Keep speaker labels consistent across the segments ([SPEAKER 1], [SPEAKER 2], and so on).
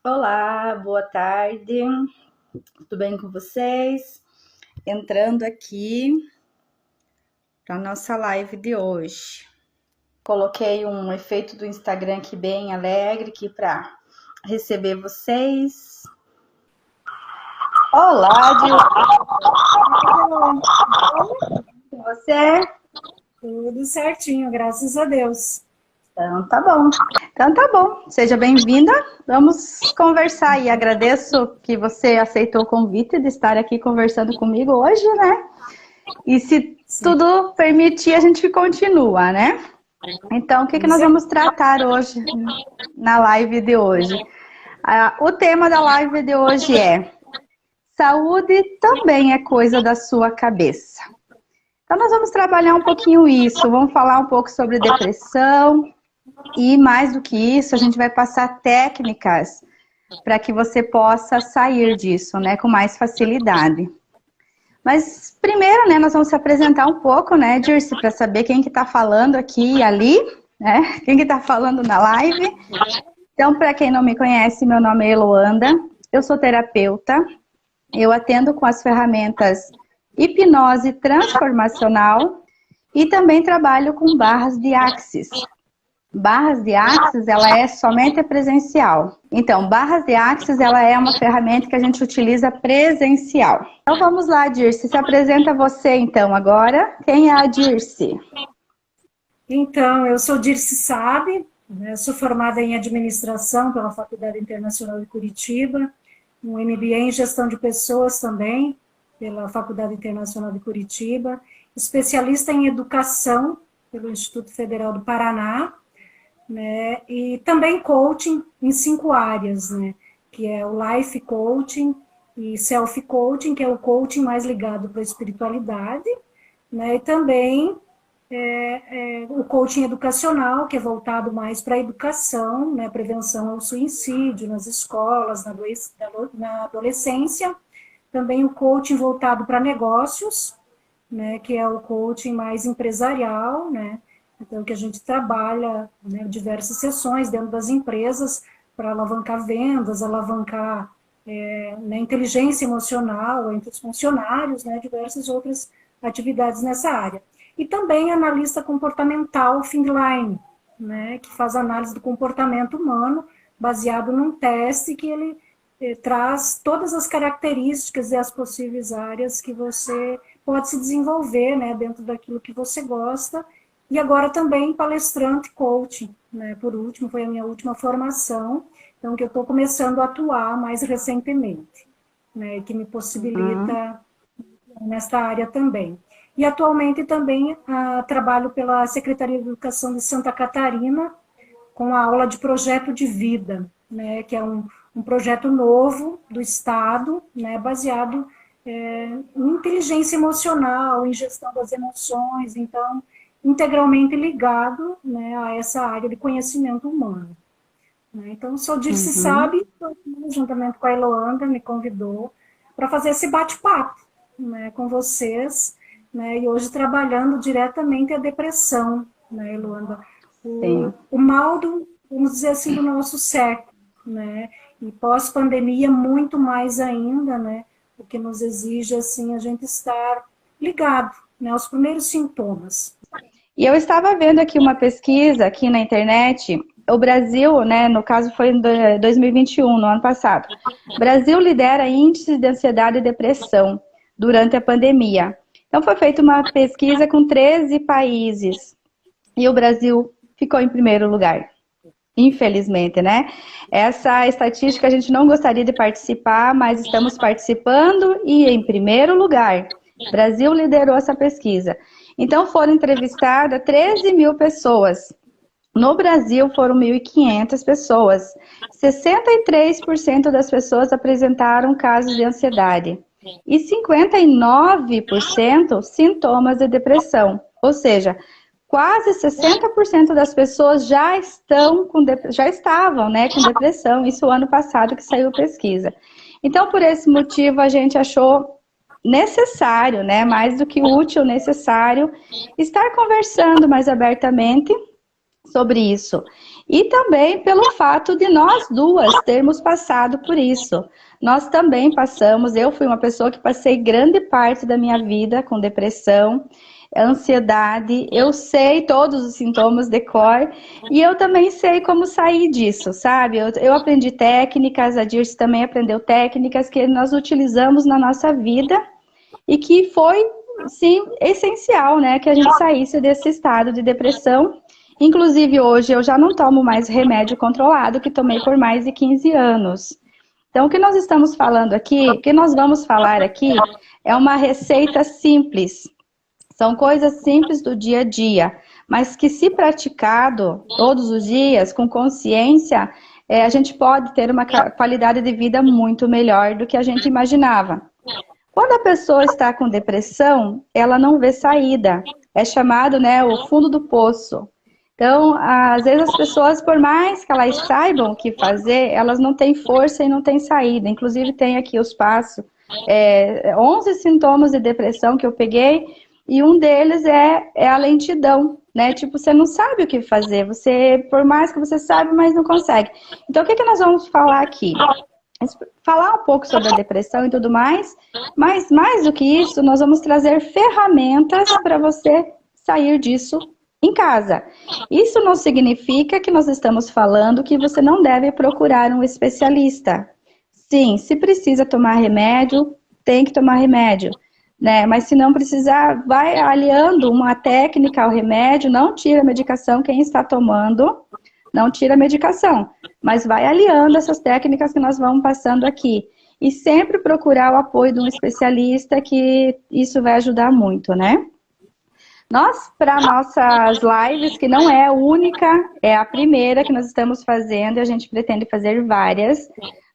[SPEAKER 1] Olá, boa tarde, tudo bem com vocês? Entrando aqui para a nossa live de hoje. Coloquei um efeito do Instagram aqui bem alegre aqui para receber vocês. Olá, com você?
[SPEAKER 2] Tudo certinho, graças a Deus.
[SPEAKER 1] Então tá bom. Seja bem-vinda. Vamos conversar e agradeço que você aceitou o convite de estar aqui conversando comigo hoje, né? E se tudo permitir, a gente continua, né? Então, o que nós vamos tratar hoje, na live de hoje? O tema da live de hoje é: saúde também é coisa da sua cabeça. Então, nós vamos trabalhar um pouquinho isso, vamos falar um pouco sobre depressão e, mais do que isso, a gente vai passar técnicas para que você possa sair disso, né, com mais facilidade. Mas primeiro, né, nós vamos se apresentar um pouco, né, Dirce, para saber quem que está falando aqui e ali, né, quem que está falando na live. Então, para quem não me conhece, meu nome é Eloanda, eu sou terapeuta, eu atendo com as ferramentas hipnose transformacional e também trabalho com barras de Axis. Barras de Axis, ela é somente presencial. Então, barras de Axis, ela é uma ferramenta que a gente utiliza presencial. Então, vamos lá, Dirce. Se apresenta você, então, agora. Quem é a Dirce?
[SPEAKER 2] Então, eu sou Dirce Sabe, né, sou formada em administração pela Faculdade Internacional de Curitiba, um MBA em gestão de pessoas também, pela Faculdade Internacional de Curitiba, especialista em educação pelo Instituto Federal do Paraná, né, e também coaching em 5 áreas, né, que é o life coaching e self coaching, que é o coaching mais ligado para a espiritualidade, né, e também o coaching educacional, que é voltado mais para a educação, né, prevenção ao suicídio nas escolas, na adolescência, também o coaching voltado para negócios, né, que é o coaching mais empresarial, né, então que a gente trabalha, né, diversas sessões dentro das empresas para alavancar vendas, alavancar né, inteligência emocional entre os funcionários, né, diversas outras atividades nessa área. E também analista comportamental Findline, né, que faz análise do comportamento humano baseado num teste que ele traz todas as características e as possíveis áreas que você pode se desenvolver, né, dentro daquilo que você gosta. E agora também palestrante coaching, né, por último, foi a minha última formação, então que eu estou começando a atuar mais recentemente, né, que me possibilita nesta área também. E atualmente também trabalho pela Secretaria de Educação de Santa Catarina, com a aula de projeto de vida, né, que é um projeto novo do Estado, né, baseado em inteligência emocional, em gestão das emoções, então, integralmente ligado, né, a essa área de conhecimento humano. Né. Então, sou Dirce Sabe, juntamente com a Eloanda, me convidou para fazer esse bate-papo, né, com vocês, né, e hoje trabalhando diretamente a depressão, né, Eloanda? O mal do, vamos dizer assim, do nosso século, né, e pós-pandemia muito mais ainda, né, o que nos exige, assim, a gente estar ligado, né, aos primeiros sintomas.
[SPEAKER 1] E eu estava vendo aqui uma pesquisa aqui na internet. O Brasil, né, no caso foi em 2021, no ano passado. O Brasil lidera índices de ansiedade e depressão durante a pandemia. Então foi feita uma pesquisa com 13 países e o Brasil ficou em primeiro lugar. Infelizmente, né? Essa estatística a gente não gostaria de participar, mas estamos participando e em primeiro lugar. O Brasil liderou essa pesquisa. Então foram entrevistadas 13 mil pessoas. No Brasil foram 1.500 pessoas. 63% das pessoas apresentaram casos de ansiedade. E 59% sintomas de depressão. Ou seja, quase 60% das pessoas já estavam, né, com depressão. Isso ano passado que saiu pesquisa. Então, por esse motivo, a gente achou necessário, né, mais do que útil, necessário, estar conversando mais abertamente sobre isso. E também pelo fato de nós duas termos passado por isso. Nós também passamos, eu fui uma pessoa que passei grande parte da minha vida com depressão, ansiedade, eu sei todos os sintomas de cor e eu também sei como sair disso, sabe? Eu aprendi técnicas, a Dirce também aprendeu técnicas que nós utilizamos na nossa vida e que foi, sim, essencial, né? Que a gente saísse desse estado de depressão. Inclusive, hoje eu já não tomo mais remédio controlado, que tomei por mais de 15 anos. Então, o que nós estamos falando aqui, o que nós vamos falar aqui, é uma receita simples. São coisas simples do dia a dia, mas que se praticado todos os dias, com consciência, a gente pode ter uma qualidade de vida muito melhor do que a gente imaginava. Quando a pessoa está com depressão, ela não vê saída. É chamado, né, o fundo do poço. Então, às vezes as pessoas, por mais que elas saibam o que fazer, elas não têm força e não têm saída. Inclusive, tem aqui os passos, 11 sintomas de depressão que eu peguei, e um deles é a lentidão, né? Tipo, você não sabe o que fazer, você, por mais que você sabe, mas não consegue. Então, o que nós vamos falar aqui? Falar um pouco sobre a depressão e tudo mais, mas mais do que isso, nós vamos trazer ferramentas para você sair disso em casa. Isso não significa que nós estamos falando que você não deve procurar um especialista. Sim, se precisa tomar remédio, tem que tomar remédio, né? Mas se não precisar, vai aliando uma técnica ao remédio, não tira a medicação quem está tomando, não tira a medicação, mas vai aliando essas técnicas que nós vamos passando aqui. E sempre procurar o apoio de um especialista, que isso vai ajudar muito, né? Nós, para nossas lives, que não é a única, é a primeira que nós estamos fazendo, e a gente pretende fazer várias,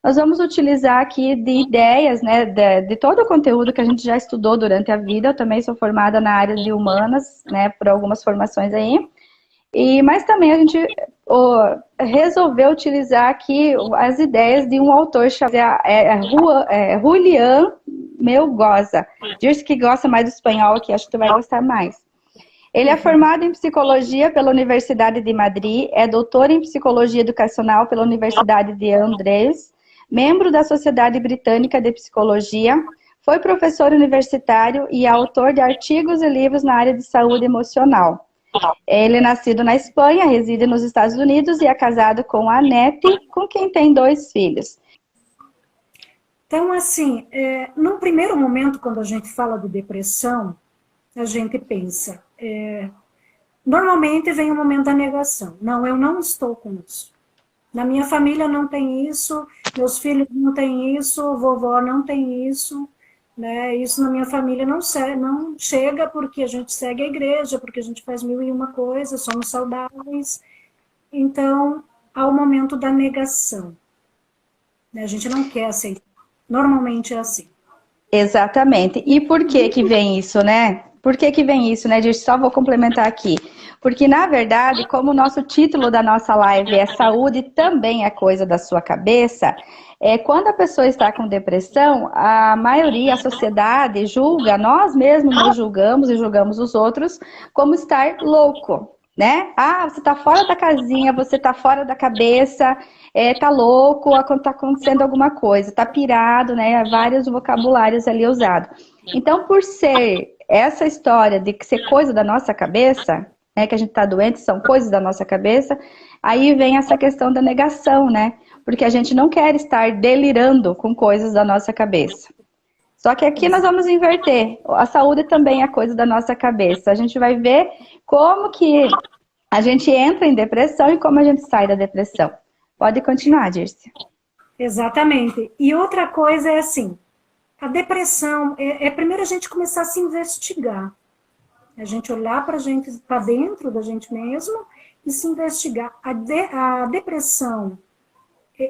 [SPEAKER 1] nós vamos utilizar aqui de ideias, né, de todo o conteúdo que a gente já estudou durante a vida. Eu também sou formada na área de humanas, né, por algumas formações aí. Mas também a gente resolveu utilizar aqui as ideias de um autor chamado Julián Melgoza. Diz que gosta mais do espanhol aqui, acho que tu vai gostar mais. Ele é formado em psicologia pela Universidade de Madrid, é doutor em psicologia educacional pela Universidade de Andrés, membro da Sociedade Britânica de Psicologia, foi professor universitário e autor de artigos e livros na área de saúde emocional. Ele é nascido na Espanha, reside nos Estados Unidos e é casado com a Anete, com quem tem 2 filhos.
[SPEAKER 2] Então, assim, num primeiro momento, quando a gente fala de depressão, a gente pensa, normalmente vem o momento da negação. Não, eu não estou com isso. Na minha família não tem isso, meus filhos não têm isso, vovó não tem isso, né? Isso na minha família não chega, porque a gente segue a igreja, porque a gente faz 1001 coisas, somos saudáveis. Então, há o momento da negação, né? A gente não quer aceitar. Normalmente é assim.
[SPEAKER 1] Exatamente. E por que que vem isso, né? Por que que vem isso, né, gente? Só vou complementar aqui. Porque, na verdade, como o nosso título da nossa live é Saúde também é coisa da sua cabeça, quando a pessoa está com depressão, a maioria, a sociedade julga, nós mesmos nos julgamos e julgamos os outros como estar louco, né? Ah, você está fora da casinha, você está fora da cabeça, tá louco, tá acontecendo alguma coisa, tá pirado, né? Vários vocabulários ali usados. Então, por ser essa história de que ser coisa da nossa cabeça, né, que a gente tá doente, são coisas da nossa cabeça, aí vem essa questão da negação, né? Porque a gente não quer estar delirando com coisas da nossa cabeça. Só que aqui nós vamos inverter. A saúde também é coisa da nossa cabeça. A gente vai ver como que a gente entra em depressão e como a gente sai da depressão. Pode continuar, Dirce.
[SPEAKER 2] Exatamente. E outra coisa é assim, a depressão, primeiro a gente começar a se investigar. A gente olhar para dentro da gente mesmo e se investigar. A depressão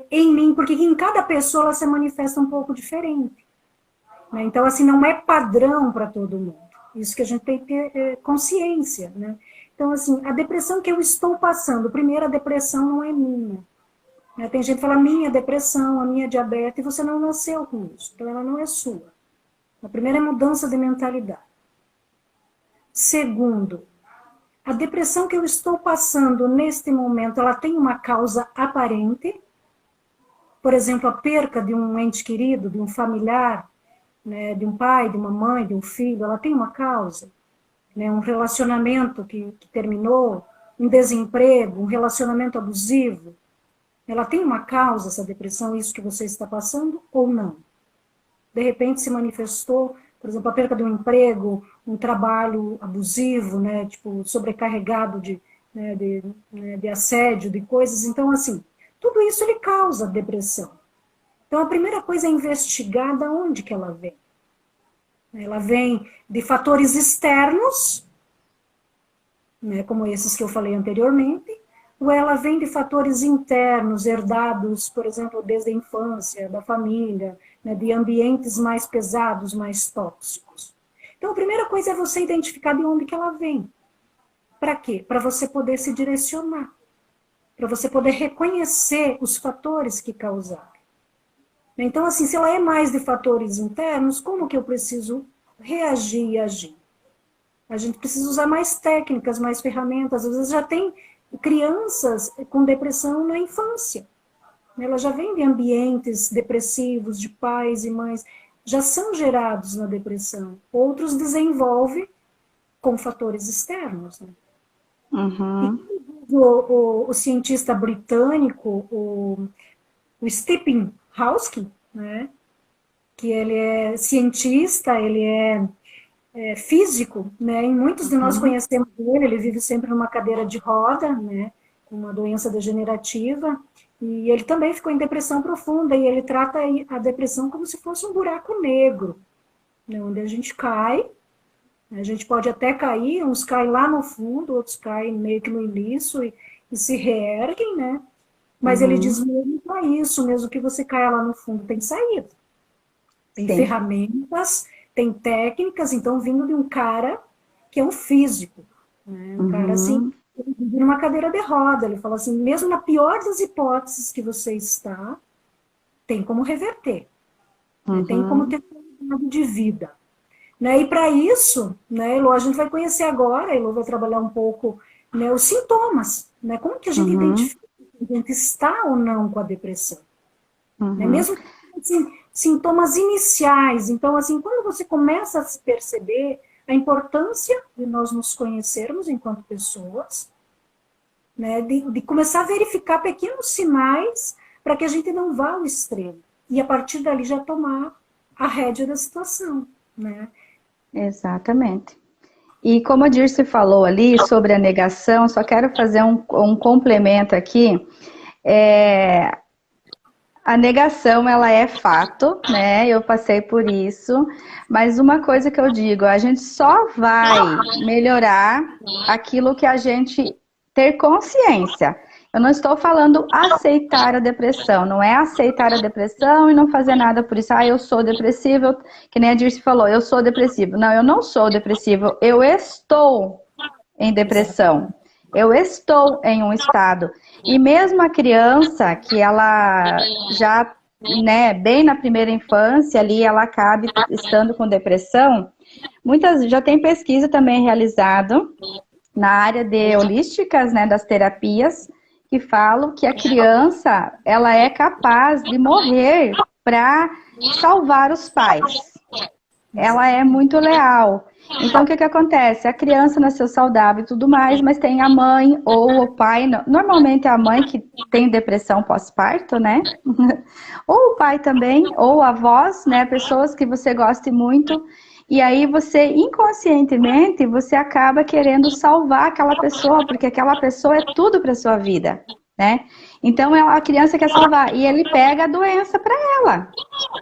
[SPEAKER 2] em mim, porque em cada pessoa ela se manifesta um pouco diferente. Né? Então, assim, não é padrão para todo mundo. Isso que a gente tem que ter consciência. Né? Então, assim, a depressão que eu estou passando, primeiro, a depressão não é minha. Né? Tem gente que fala, minha depressão, a minha diabetes, e você não nasceu com isso. Então, ela não é sua. A primeira é mudança de mentalidade. Segundo, a depressão que eu estou passando neste momento, ela tem uma causa aparente? Por exemplo, a perca de um ente querido, de um familiar, né, de um pai, de uma mãe, de um filho, ela tem uma causa? Né, um relacionamento que terminou, um desemprego, um relacionamento abusivo, ela tem uma causa, essa depressão, isso que você está passando, ou não? De repente se manifestou, por exemplo, a perca de um emprego, um trabalho abusivo, né, tipo, sobrecarregado de assédio, de coisas. Então, assim, tudo isso ele causa depressão. Então, a primeira coisa é investigar de onde que ela vem. Ela vem de fatores externos, né, como esses que eu falei anteriormente, ou ela vem de fatores internos, herdados, por exemplo, desde a infância, da família, né, de ambientes mais pesados, mais tóxicos. Então, a primeira coisa é você identificar de onde que ela vem. Para quê? Para você poder se direcionar, para você poder reconhecer os fatores que causaram. Então, assim, se ela é mais de fatores internos, como que eu preciso reagir e agir? A gente precisa usar mais técnicas, mais ferramentas. Às vezes já tem crianças com depressão na infância. Ela já vem de ambientes depressivos, de pais e mães, já são gerados na depressão. Outros desenvolvem com fatores externos. Né?
[SPEAKER 1] Uhum.
[SPEAKER 2] E o cientista britânico, o Stephen Hawking, né? Que ele é cientista, ele é físico, né? E muitos de nós conhecemos ele vive sempre numa cadeira de roda, né? Com uma doença degenerativa, e ele também ficou em depressão profunda, e ele trata a depressão como se fosse um buraco negro, né? Onde a gente cai, a gente pode até cair, uns caem lá no fundo, outros caem meio que no início e se reerguem, né? Mas ele diz mesmo para isso, mesmo que você caia lá no fundo, tem saída. Tem
[SPEAKER 1] Sim.
[SPEAKER 2] ferramentas, tem técnicas, então vindo de um cara que é um físico, né? Um cara assim, ele vive numa cadeira de roda, ele fala assim, mesmo na pior das hipóteses que você está, tem como reverter, né? Tem como ter qualidade de vida. Né? E para isso, né, Elô, a gente vai conhecer agora, Elô vai trabalhar um pouco, né, os sintomas, né? Como que a gente identifica se a gente está ou não com a depressão. Né? Mesmo assim, sintomas iniciais. Então, assim, quando você começa a se perceber a importância de nós nos conhecermos enquanto pessoas, né, de começar a verificar pequenos sinais para que a gente não vá ao extremo. E a partir dali já tomar a rédea da situação, né?
[SPEAKER 1] Exatamente. E como a Dirce falou ali sobre a negação, só quero fazer um complemento aqui. A negação, ela é fato, né? Eu passei por isso, mas uma coisa que eu digo, a gente só vai melhorar aquilo que a gente ter consciência. Eu não estou falando aceitar a depressão, não é aceitar a depressão e não fazer nada por isso. Ah, eu sou depressivo, que nem a Dirce falou, eu sou depressivo. Não, eu não sou depressivo, eu estou em depressão. Eu estou em um estado. E mesmo a criança, que ela já, né, bem na primeira infância ali, ela acaba estando com depressão, já tem pesquisa também realizada na área de holísticas, né, das terapias, que falam que a criança, ela é capaz de morrer para salvar os pais. Ela é muito leal. Então, o que acontece? A criança nasceu saudável e tudo mais, mas tem a mãe ou o pai, normalmente é a mãe que tem depressão pós-parto, né? Ou o pai também, ou avós, né? Pessoas que você goste muito. E aí você, inconscientemente, você acaba querendo salvar aquela pessoa, porque aquela pessoa é tudo para sua vida, né? Então, a criança quer salvar e ele pega a doença para ela.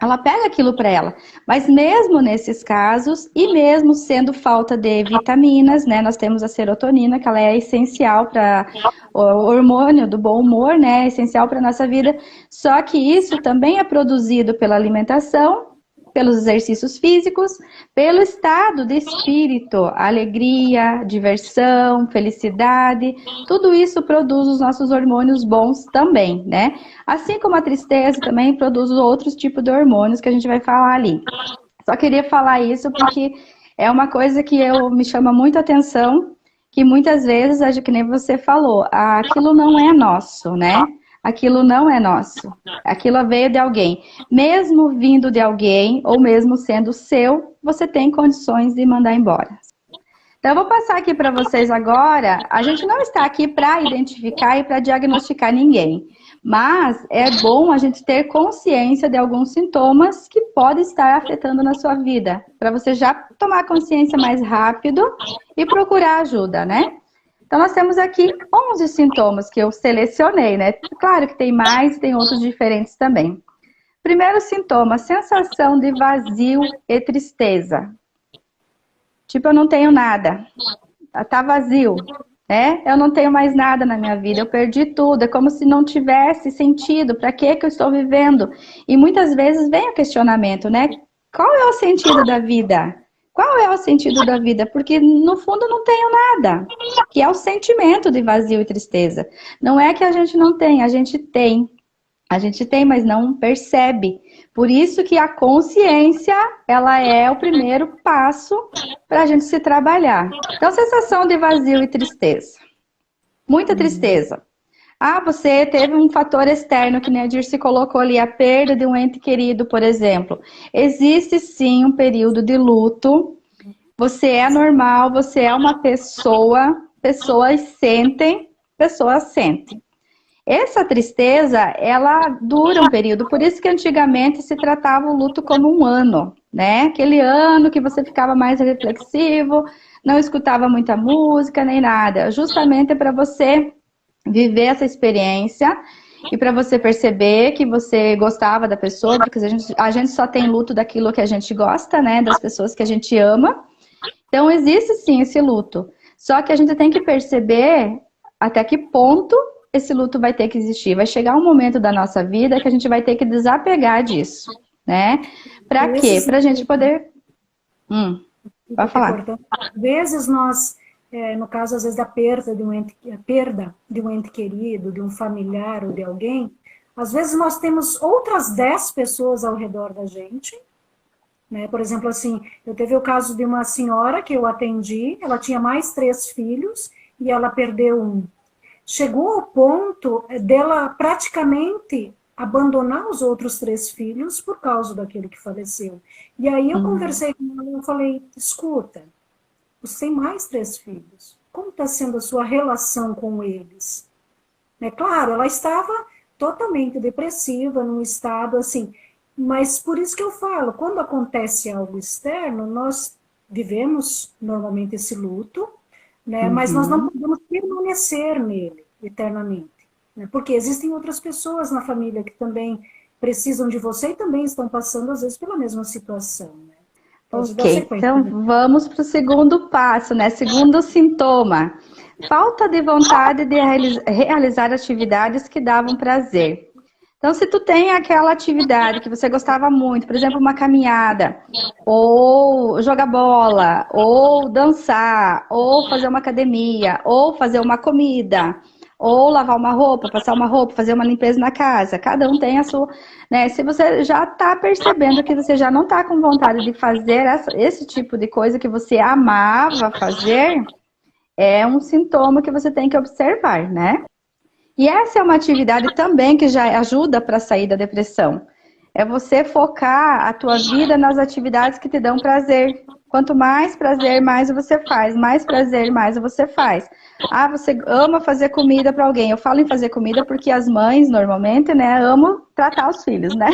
[SPEAKER 1] Ela pega aquilo para ela. Mas mesmo nesses casos, e mesmo sendo falta de vitaminas, né? Nós temos a serotonina, que ela é essencial para o hormônio do bom humor, né? É essencial para a nossa vida. Só que isso também é produzido pela alimentação, pelos exercícios físicos, pelo estado de espírito, alegria, diversão, felicidade, tudo isso produz os nossos hormônios bons também, né? Assim como a tristeza também produz outros tipos de hormônios que a gente vai falar ali. Só queria falar isso porque é uma coisa que me chama muita atenção que muitas vezes, acho que nem você falou, aquilo não é nosso, né? Aquilo não é nosso. Aquilo veio de alguém. Mesmo vindo de alguém, ou mesmo sendo seu, você tem condições de mandar embora. Então, eu vou passar aqui para vocês agora. A gente não está aqui para identificar e para diagnosticar ninguém. Mas é bom a gente ter consciência de alguns sintomas que podem estar afetando na sua vida. Para você já tomar consciência mais rápido e procurar ajuda, né? Então, nós temos aqui 11 sintomas que eu selecionei, né? Claro que tem mais, tem outros diferentes também. Primeiro sintoma, sensação de vazio e tristeza. Tipo, eu não tenho nada. Tá vazio, né? Eu não tenho mais nada na minha vida, eu perdi tudo. É como se não tivesse sentido. Para que eu estou vivendo? E muitas vezes vem o questionamento, né? Qual é o sentido da vida? Qual é o sentido da vida? Porque no fundo não tenho nada, que é o sentimento de vazio e tristeza. Não é que a gente não tem, a gente tem. A gente tem, mas não percebe. Por isso que a consciência, ela é o primeiro passo para a gente se trabalhar. Então, sensação de vazio e tristeza. Muita tristeza. Ah, você teve um fator externo, que nem a Dirce colocou ali, a perda de um ente querido, por exemplo. Existe sim um período de luto. Você é normal, você é uma pessoa, pessoas sentem. Essa tristeza, ela dura um período, por isso que antigamente se tratava o luto como um ano, né? Aquele ano que você ficava mais reflexivo, não escutava muita música, nem nada. Justamente para você viver essa experiência e para você perceber que você gostava da pessoa, porque a gente só tem luto daquilo que a gente gosta, né? Das pessoas que a gente ama. Então, existe sim esse luto. Só que a gente tem que perceber até que ponto esse luto vai ter que existir. Vai chegar um momento da nossa vida que a gente vai ter que desapegar disso, né? Para quê? Para a gente poder... Pode falar.
[SPEAKER 2] Às vezes nós, no caso, às vezes, da perda de um ente querido, de um familiar ou de alguém, às vezes nós temos outras 10 pessoas ao redor da gente, né? Por exemplo, assim, eu teve o caso de uma senhora que eu atendi, ela tinha mais 3 filhos e ela perdeu um. Chegou ao ponto dela praticamente abandonar os outros 3 filhos por causa daquele que faleceu. E aí eu conversei com ela e eu falei, escuta, você tem mais 3 filhos, como está sendo a sua relação com eles? É claro, ela estava totalmente depressiva, num estado assim, mas por isso que eu falo, quando acontece algo externo, nós vivemos normalmente esse luto, né? Mas nós não podemos permanecer nele eternamente, né? Porque existem outras pessoas na família que também precisam de você e também estão passando, às vezes, pela mesma situação, né?
[SPEAKER 1] Ok, então vamos para o segundo passo, né? Segundo sintoma, falta de vontade de realizar atividades que davam prazer. Então, se tu tem aquela atividade que você gostava muito, por exemplo, uma caminhada, ou jogar bola, ou dançar, ou fazer uma academia, ou fazer uma comida, ou lavar uma roupa, passar uma roupa, fazer uma limpeza na casa, cada um tem a sua, né? Se você já está percebendo que você já não está com vontade de fazer esse tipo de coisa que você amava fazer, é um sintoma que você tem que observar, né? E essa é uma atividade também que já ajuda para sair da depressão. É você focar a tua vida nas atividades que te dão prazer. Quanto mais prazer, mais você faz. Mais prazer, mais você faz. Ah, você ama fazer comida para alguém. Eu falo em fazer comida porque as mães, normalmente, né, amam tratar os filhos, né?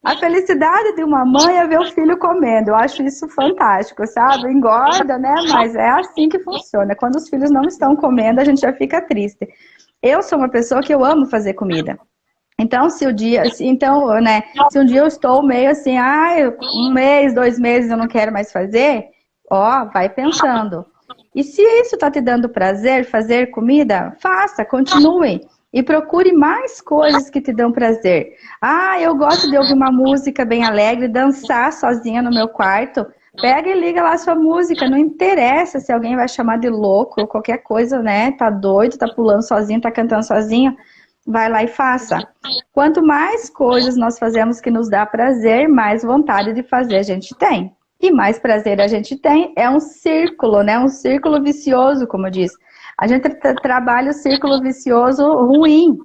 [SPEAKER 1] A felicidade de uma mãe é ver o filho comendo. Eu acho isso fantástico, sabe? Engorda, né? Mas é assim que funciona. Quando os filhos não estão comendo, a gente já fica triste. Eu sou uma pessoa que eu amo fazer comida. Então, se um dia eu estou meio assim, um mês, 2 meses eu não quero mais fazer, ó, vai pensando. E se isso está te dando prazer, fazer comida, faça, continue. E procure mais coisas que te dão prazer. Ah, eu gosto de ouvir uma música bem alegre, dançar sozinha no meu quarto. Pega e liga lá a sua música. Não interessa se alguém vai chamar de louco ou qualquer coisa, né? Tá doido, tá pulando sozinho, tá cantando sozinho. Vai lá e faça. Quanto mais coisas nós fazemos que nos dá prazer, mais vontade de fazer a gente tem. e mais prazer a gente tem. É um círculo, né? Um círculo vicioso, como eu disse. A gente trabalha o círculo vicioso ruim,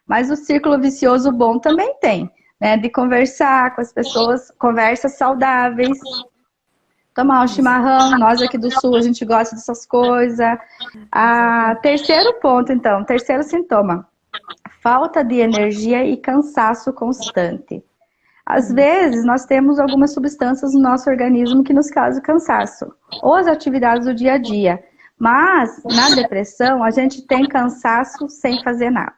[SPEAKER 1] mas o círculo vicioso bom também tem, né? De conversar com as pessoas, conversas saudáveis, tomar um chimarrão. Nós aqui do Sul, a gente gosta dessas coisas. Terceiro ponto, então, terceiro sintoma. Falta de energia e cansaço constante. Às vezes, nós temos algumas substâncias no nosso organismo que nos causam cansaço, ou as atividades do dia a dia. Mas, na depressão, a gente tem cansaço sem fazer nada,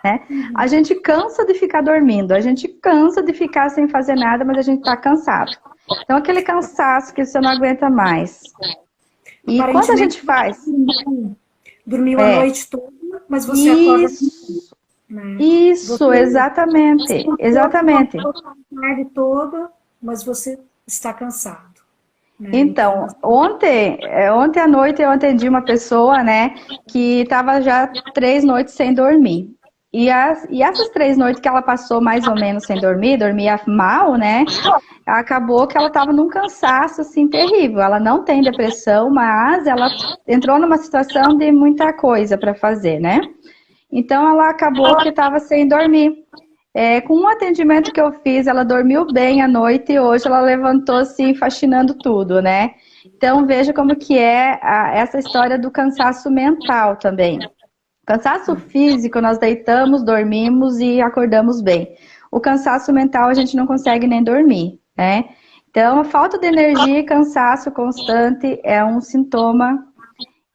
[SPEAKER 1] né? A gente cansa de ficar dormindo, a gente cansa de ficar sem fazer nada, mas a gente está cansado. Então, aquele cansaço que você não aguenta mais. E quando a gente faz...
[SPEAKER 2] Dormiu a noite toda, mas você acorda...
[SPEAKER 1] Isso, exatamente, exatamente.
[SPEAKER 2] A tarde toda, mas você está cansado. Né?
[SPEAKER 1] Então, ontem à noite eu atendi uma pessoa, né, que estava já 3 noites sem dormir. E essas 3 noites que ela passou mais ou menos sem dormir, dormia mal, né, acabou que ela estava num cansaço, assim, terrível. Ela não tem depressão, mas ela entrou numa situação de muita coisa para fazer, né. Então, ela acabou que estava sem dormir. Com um atendimento que eu fiz, ela dormiu bem à noite e hoje ela levantou assim, faxinando tudo, né? Então, veja como que é essa história do cansaço mental também. Cansaço físico, nós deitamos, dormimos e acordamos bem. O cansaço mental, a gente não consegue nem dormir, né? Então, a falta de energia e cansaço constante é um sintoma.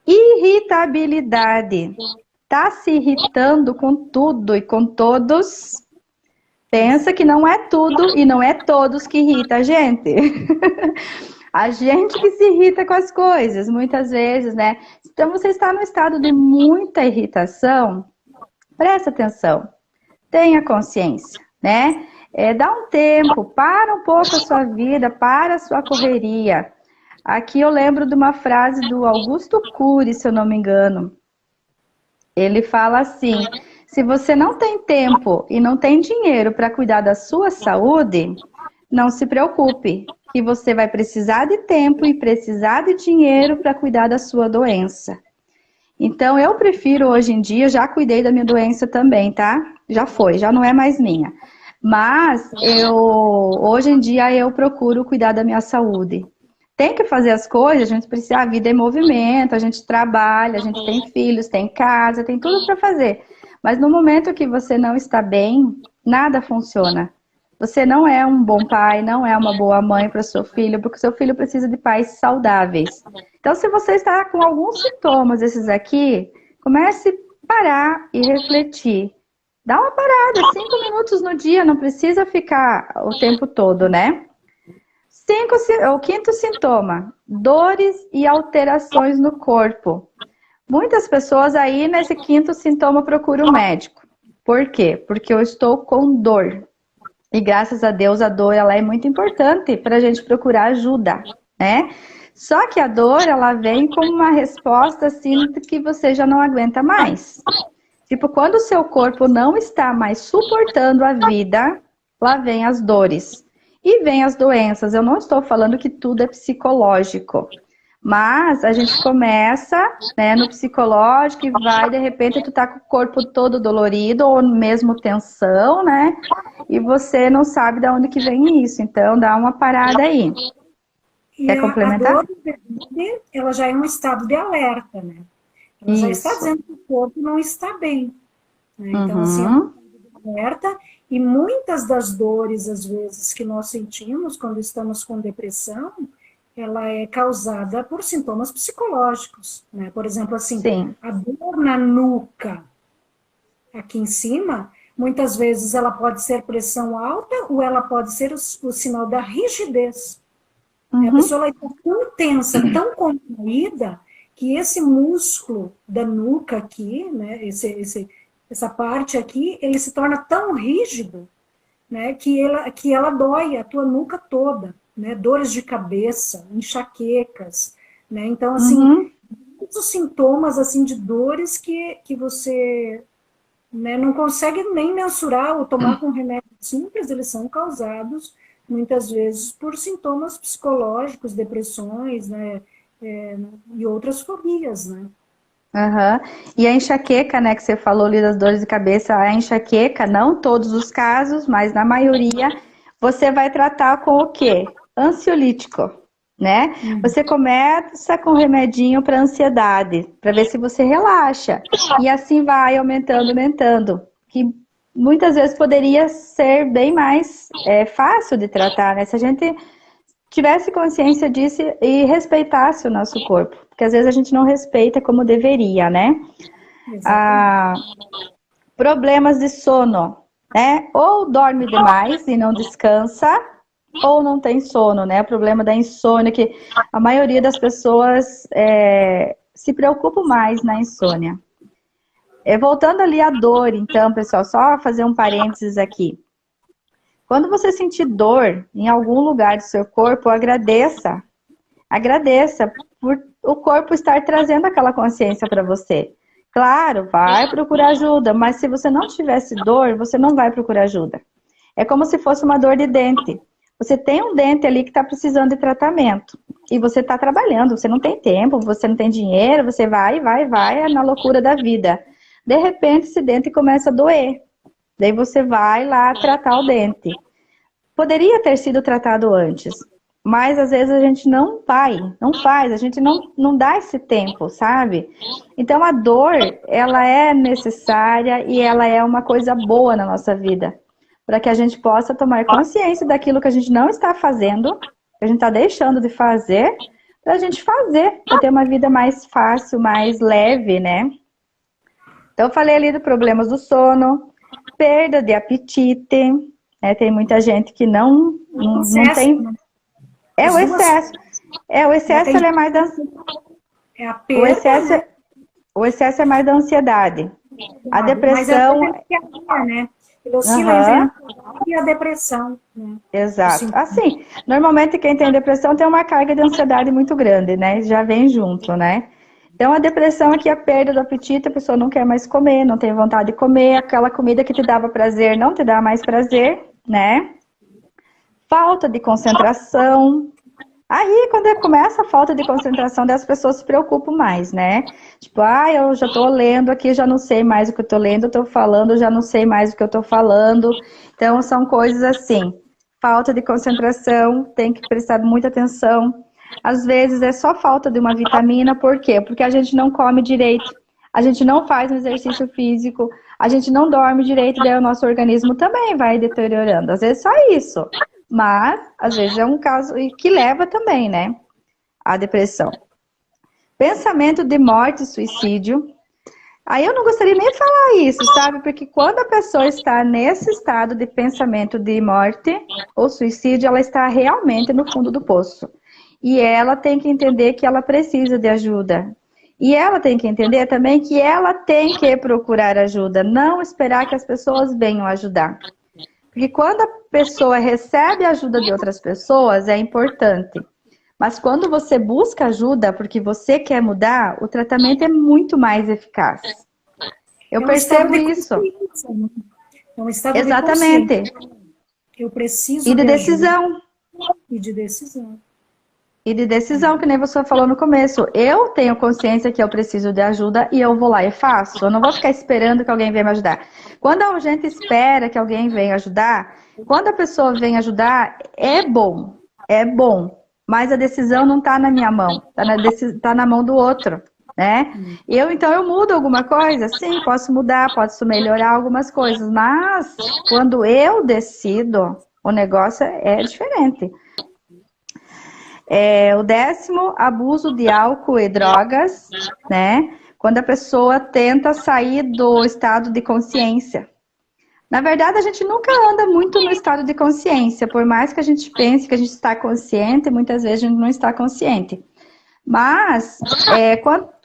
[SPEAKER 1] Irritabilidade. Tá se irritando com tudo e com todos. Pensa que não é tudo e não é todos que irrita a gente. A gente que se irrita com as coisas, muitas vezes, né? Então, você está no estado de muita irritação, presta atenção, tenha consciência, né? Dá um tempo, para um pouco a sua vida, para a sua correria. Aqui eu lembro de uma frase do Augusto Cury, se eu não me engano. Ele fala assim: se você não tem tempo e não tem dinheiro para cuidar da sua saúde, não se preocupe, que você vai precisar de tempo e precisar de dinheiro para cuidar da sua doença. Então, eu prefiro hoje em dia, já cuidei da minha doença também, tá? Já foi, já não é mais minha. Mas, hoje em dia, eu procuro cuidar da minha saúde. Tem que fazer as coisas, a gente precisa, a vida é movimento, a gente trabalha, a gente tem filhos, tem casa, tem tudo para fazer. Mas no momento que você não está bem, nada funciona. Você não é um bom pai, não é uma boa mãe para o seu filho, porque o seu filho precisa de pais saudáveis. Então, se você está com alguns sintomas desses aqui, comece a parar e refletir. Dá uma parada, 5 minutos no dia, não precisa ficar o tempo todo, né? O quinto sintoma, dores e alterações no corpo. Muitas pessoas aí nesse quinto sintoma procuram um médico. Por quê? Porque eu estou com dor. E graças a Deus a dor ela é muito importante para a gente procurar ajuda, né? Só que a dor ela vem como uma resposta assim que você já não aguenta mais. Tipo, quando o seu corpo não está mais suportando a vida, lá vem as dores. E vem as doenças. Eu não estou falando que tudo é psicológico. Mas a gente começa, né, no psicológico e vai, de repente, tu tá com o corpo todo dolorido ou mesmo tensão, né? E você não sabe de onde que vem isso. Então, dá uma parada aí. Quer complementar?
[SPEAKER 2] A dor, ela já é um estado de alerta, né? Ela já está dizendo que o corpo não está bem. Né? Então, assim, é um estado de alerta. E muitas das dores, às vezes, que nós sentimos quando estamos com depressão, ela é causada por sintomas psicológicos, né? Por exemplo, assim, a dor na nuca, aqui em cima, muitas vezes ela pode ser pressão alta ou ela pode ser o sinal da rigidez. A pessoa está tão tensa, tão contraída, que esse músculo da nuca aqui, né, essa parte aqui, ele se torna tão rígido, né, que ela dói a tua nuca toda, né, dores de cabeça, enxaquecas, né, então, assim, muitos sintomas, assim, de dores que você, né, não consegue nem mensurar ou tomar com remédio simples, eles são causados muitas vezes por sintomas psicológicos, depressões, né, e outras fobias, né?
[SPEAKER 1] Aham. E a enxaqueca, né, que você falou ali das dores de cabeça, a enxaqueca, não todos os casos, mas na maioria, você vai tratar com o quê? Ansiolítico, né? Você começa com remedinho para ansiedade, para ver se você relaxa. E assim vai aumentando, aumentando. Que muitas vezes poderia ser bem mais fácil de tratar, né? Se a gente tivesse consciência disso e respeitasse o nosso corpo. Porque às vezes a gente não respeita como deveria, né? Ah, problemas de sono, né? Ou dorme demais e não descansa, ou não tem sono, né? O problema da insônia, que a maioria das pessoas se preocupa mais na insônia. Voltando ali à dor, então, pessoal, só fazer um parênteses aqui. Quando você sentir dor em algum lugar do seu corpo, agradeça. Agradeça por o corpo estar trazendo aquela consciência para você. Claro, vai procurar ajuda, mas se você não tivesse dor, você não vai procurar ajuda. É como se fosse uma dor de dente. Você tem um dente ali que está precisando de tratamento. E você está trabalhando, você não tem tempo, você não tem dinheiro, você vai na loucura da vida. De repente, esse dente começa a doer. Daí você vai lá tratar o dente. Poderia ter sido tratado antes, mas às vezes a gente não faz, a gente não dá esse tempo, sabe? Então a dor, ela é necessária e ela é uma coisa boa na nossa vida, para que a gente possa tomar consciência daquilo que a gente não está fazendo, que a gente está deixando de fazer, para a gente fazer, para ter uma vida mais fácil, mais leve, né? Então eu falei ali dos problemas do sono, perda de apetite, tem muita gente que não tem. O excesso. O excesso ele é mais da.
[SPEAKER 2] É a perda,
[SPEAKER 1] o excesso é mais da ansiedade. A depressão.
[SPEAKER 2] Mas né? Ele oscila entre a ansiedade e a depressão. Né?
[SPEAKER 1] Exato. Assim, normalmente quem tem depressão tem uma carga de ansiedade muito grande, né? Já vem junto, né? Então, a depressão aqui é a perda do apetite, a pessoa não quer mais comer, não tem vontade de comer, aquela comida que te dava prazer não te dá mais prazer, né? Falta de concentração. Aí, quando começa a falta de concentração, as pessoas se preocupam mais, né? Tipo, eu já tô lendo aqui, já não sei mais o que eu tô lendo, eu tô falando, já não sei mais o que eu tô falando. Então, são coisas assim. Falta de concentração, tem que prestar muita atenção. Às vezes é só falta de uma vitamina, por quê? Porque a gente não come direito, a gente não faz um exercício físico, a gente não dorme direito, daí o nosso organismo também vai deteriorando. Às vezes só isso, mas às vezes é um caso que leva também, né, à depressão. Pensamento de morte e suicídio. Aí eu não gostaria nem de falar isso, sabe? Porque quando a pessoa está nesse estado de pensamento de morte ou suicídio, ela está realmente no fundo do poço. E ela tem que entender que ela precisa de ajuda. E ela tem que entender também que ela tem que procurar ajuda, não esperar que as pessoas venham ajudar. Porque quando a pessoa recebe a ajuda de outras pessoas, é importante. Mas quando você busca ajuda porque você quer mudar, o tratamento é muito mais eficaz. Eu percebo isso.
[SPEAKER 2] É um estado
[SPEAKER 1] Exatamente.
[SPEAKER 2] De eu preciso
[SPEAKER 1] de decisão.
[SPEAKER 2] E de decisão.
[SPEAKER 1] E de decisão, que nem você falou no começo. Eu tenho consciência que eu preciso de ajuda e eu vou lá e faço. Eu não vou ficar esperando que alguém venha me ajudar. Quando a gente espera que alguém venha ajudar, quando a pessoa vem ajudar, é bom. É bom. Mas a decisão não está na minha mão. Está na mão do outro, né? Então eu mudo alguma coisa? Sim, posso mudar, posso melhorar algumas coisas. Mas quando eu decido, o negócio é diferente. O 10º, abuso de álcool e drogas, né? Quando a pessoa tenta sair do estado de consciência. Na verdade, a gente nunca anda muito no estado de consciência, por mais que a gente pense que a gente está consciente, muitas vezes a gente não está consciente. Mas,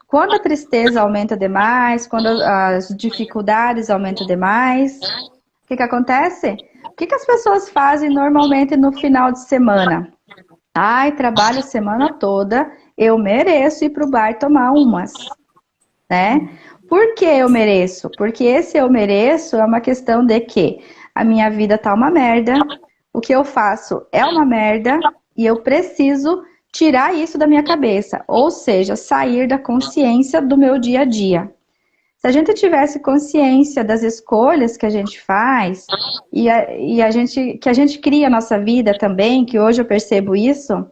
[SPEAKER 1] quando a tristeza aumenta demais, quando as dificuldades aumentam demais, o que acontece? O que as pessoas fazem normalmente no final de semana? Trabalho a semana toda, eu mereço ir pro bar tomar umas, né? Por que eu mereço? Porque esse eu mereço é uma questão de que a minha vida tá uma merda, o que eu faço é uma merda e eu preciso tirar isso da minha cabeça, ou seja, sair da consciência do meu dia a dia. Se a gente tivesse consciência das escolhas que a gente faz que a gente cria a nossa vida também, que hoje eu percebo isso,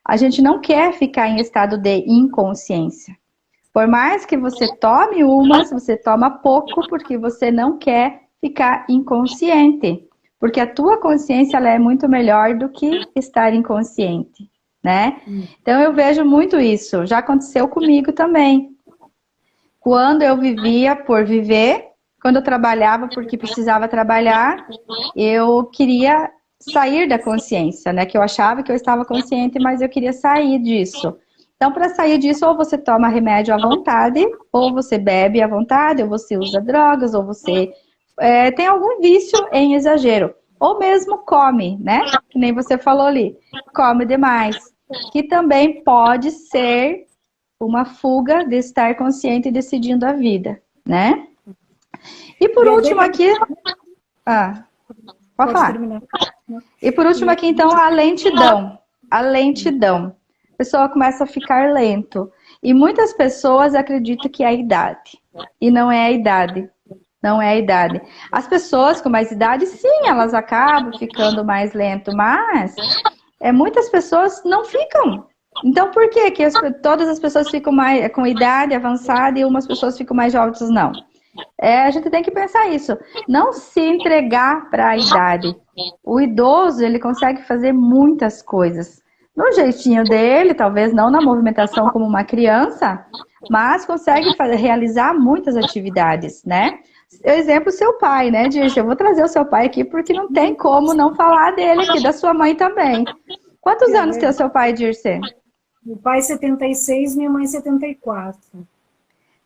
[SPEAKER 1] a gente não quer ficar em estado de inconsciência. Por mais que você tome umas, você toma pouco porque você não quer ficar inconsciente. Porque a tua consciência ela é muito melhor do que estar inconsciente, né? Então eu vejo muito isso. Já aconteceu comigo também. Quando eu vivia por viver, quando eu trabalhava porque precisava trabalhar, eu queria sair da consciência, né? Que eu achava que eu estava consciente, mas eu queria sair disso. Então, para sair disso, ou você toma remédio à vontade, ou você bebe à vontade, ou você usa drogas, ou você tem algum vício em exagero. Ou mesmo come, né? Que nem você falou ali, come demais. Que também pode ser uma fuga de estar consciente e decidindo a vida, né? E por último aqui... pode falar. Terminar. E por último aqui, então, a lentidão. A lentidão. A pessoa começa a ficar lento. E muitas pessoas acreditam que é a idade. E não é a idade. Não é a idade. As pessoas com mais idade, sim, elas acabam ficando mais lento, mas muitas pessoas não ficam. Então, por que todas as pessoas ficam mais com idade avançada e umas pessoas ficam mais jovens, não? A gente tem que pensar isso. Não se entregar para a idade. O idoso, ele consegue fazer muitas coisas. No jeitinho dele, talvez não na movimentação como uma criança, mas consegue realizar muitas atividades, né? Exemplo, seu pai, né, Dirce? Eu vou trazer o seu pai aqui porque não tem como não falar dele aqui, da sua mãe também. Quantos anos tem o seu pai, Dirce?
[SPEAKER 2] Meu pai 76, minha mãe 74.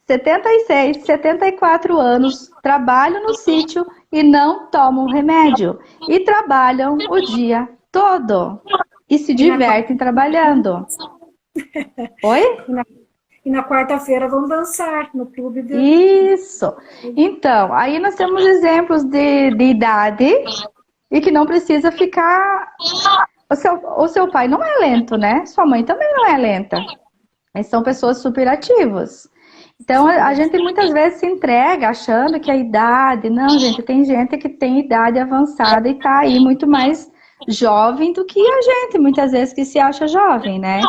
[SPEAKER 1] 76, 74 anos, trabalham no sítio e não tomam remédio. E trabalham o dia todo. E se divertem trabalhando. Oi?
[SPEAKER 2] E na quarta-feira vão dançar no clube do...
[SPEAKER 1] Isso. Então, aí nós temos exemplos de idade e que não precisa ficar... O seu pai não é lento, né? Sua mãe também não é lenta. Mas são pessoas super ativas. Então, a gente muitas vezes se entrega achando que a idade... Não, gente, tem gente que tem idade avançada e tá aí muito mais jovem do que a gente, muitas vezes, que se acha jovem, né?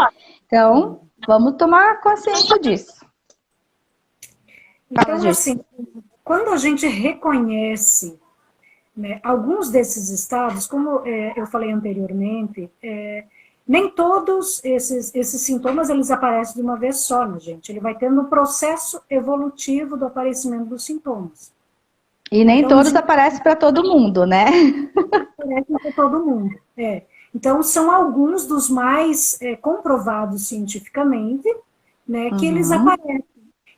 [SPEAKER 1] Então, vamos tomar consciência disso.
[SPEAKER 2] Então, assim, quando a gente reconhece, né, alguns desses estados, como eu falei anteriormente, nem todos esses sintomas eles aparecem de uma vez só na gente. Ele vai tendo um processo evolutivo do aparecimento dos sintomas.
[SPEAKER 1] E nem então, todos aparecem para todo mundo, né?
[SPEAKER 2] Aparecem para todo mundo, Então, são alguns dos mais comprovados cientificamente, né, que eles aparecem.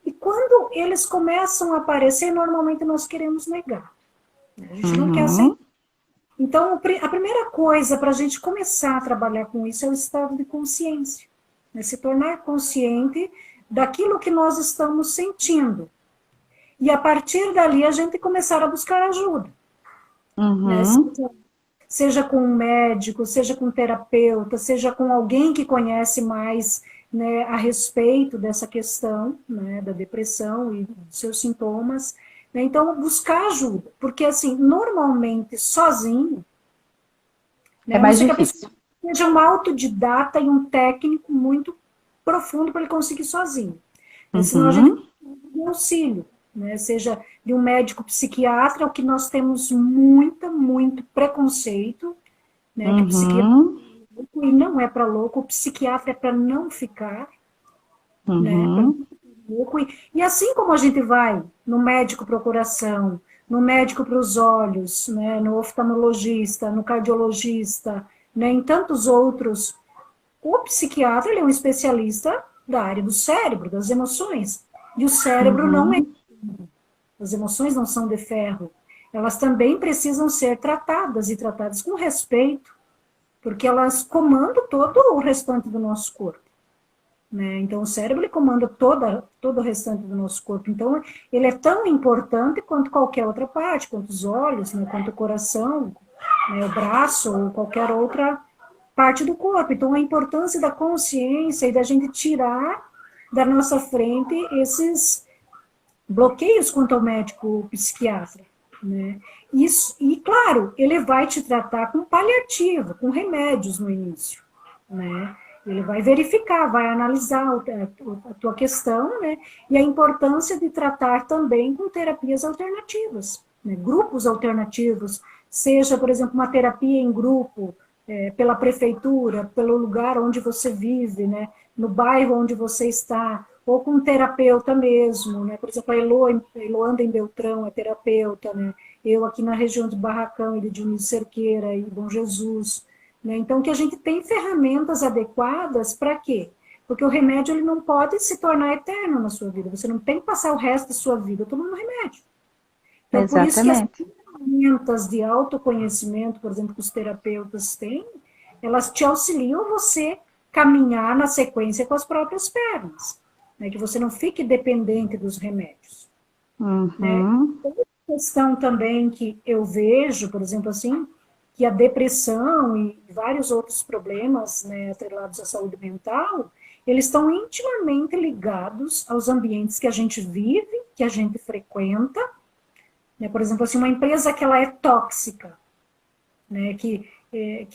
[SPEAKER 2] E quando eles começam a aparecer, normalmente nós queremos negar. A gente não quer aceitar. Então, a primeira coisa para a gente começar a trabalhar com isso é o estado de consciência. Né? Se tornar consciente daquilo que nós estamos sentindo. E a partir dali a gente começar a buscar ajuda. Né? Seja com um médico, seja com um terapeuta, seja com alguém que conhece mais, né, a respeito dessa questão, né, da depressão e dos seus sintomas. Né? Então, buscar ajuda. Porque, assim, normalmente, sozinho, né,
[SPEAKER 1] é mais difícil.
[SPEAKER 2] Seja um autodidata e um técnico muito profundo para ele conseguir sozinho. Senão a gente precisa de auxílio. Né, seja de um médico psiquiatra, o que nós temos muito preconceito, né, que o psiquiatra e não é para louco, o psiquiatra é para não ficar, né, louco. E assim como a gente vai no médico para o coração, no médico para os olhos, né, no oftalmologista, no cardiologista, né, em tantos outros, o psiquiatra ele é um especialista da área do cérebro, das emoções, e o cérebro não é. As emoções não são de ferro. Elas também precisam ser tratadas e tratadas com respeito, porque elas comandam todo o restante do nosso corpo. Né? Então, o cérebro ele comanda todo o restante do nosso corpo. Então, ele é tão importante quanto qualquer outra parte, quanto os olhos, né? Quanto o coração, né, o braço ou qualquer outra parte do corpo. Então, a importância da consciência e da gente tirar da nossa frente esses bloqueios quanto ao médico psiquiatra, né? Isso, e, claro, ele vai te tratar com paliativo, com remédios no início, né? Ele vai verificar, vai analisar a tua questão, né? E a importância de tratar também com terapias alternativas, né? Grupos alternativos, seja, por exemplo, uma terapia em grupo, pela prefeitura, pelo lugar onde você vive, né? No bairro onde você está, ou com um terapeuta mesmo, né? Por exemplo, a Eloanda em Beltrão é terapeuta, né? Eu aqui na região de Barracão e de Dionísio Cerqueira e Bom Jesus, né? Então, que a gente tem ferramentas adequadas para quê? Porque o remédio ele não pode se tornar eterno na sua vida, você não tem que passar o resto da sua vida tomando remédio. Então, por isso que as ferramentas de autoconhecimento, por exemplo, que os terapeutas têm, elas te auxiliam a você caminhar na sequência com as próprias pernas, né? Que você não fique dependente dos remédios. Né? Outra questão também que eu vejo, por exemplo, assim, que a depressão e vários outros problemas, né, atrelados à saúde mental, eles estão intimamente ligados aos ambientes que a gente vive, que a gente frequenta, né? Por exemplo, assim, uma empresa que ela é tóxica, né, que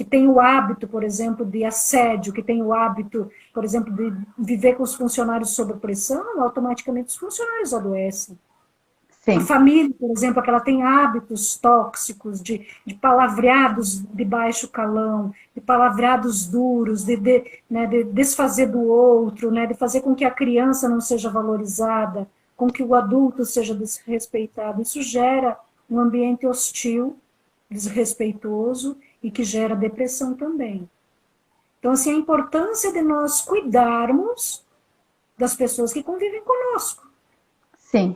[SPEAKER 2] tem o hábito, por exemplo, de assédio, que tem o hábito, por exemplo, de viver com os funcionários sob pressão, automaticamente os funcionários adoecem. Sim. A família, por exemplo, que ela tem hábitos tóxicos, de palavreados de baixo calão, de palavreados duros, de desfazer do outro, né, de fazer com que a criança não seja valorizada, com que o adulto seja desrespeitado. Isso gera um ambiente hostil, desrespeitoso e que gera depressão também. Então, assim, a importância de nós cuidarmos das pessoas que convivem conosco.
[SPEAKER 1] Sim.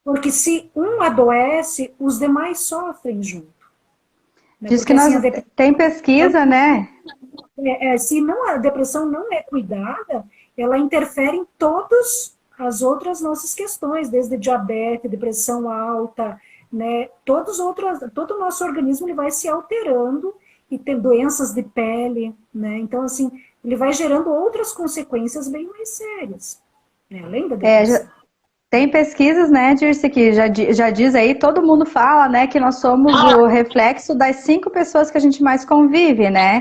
[SPEAKER 2] Porque se um adoece, os demais sofrem junto.
[SPEAKER 1] Né? Diz porque, que nós, assim, tem pesquisa, né?
[SPEAKER 2] Se não, a depressão não é cuidada, ela interfere em todas as outras nossas questões, desde diabetes, depressão alta, né? Todo o nosso organismo ele vai se alterando e tem doenças de pele, né? Então, assim, ele vai gerando outras consequências bem mais sérias, né? Além da depressão.
[SPEAKER 1] Tem pesquisas, né, Dirce, que já diz aí, todo mundo fala, né, que nós somos o reflexo das 5 pessoas que a gente mais convive, né?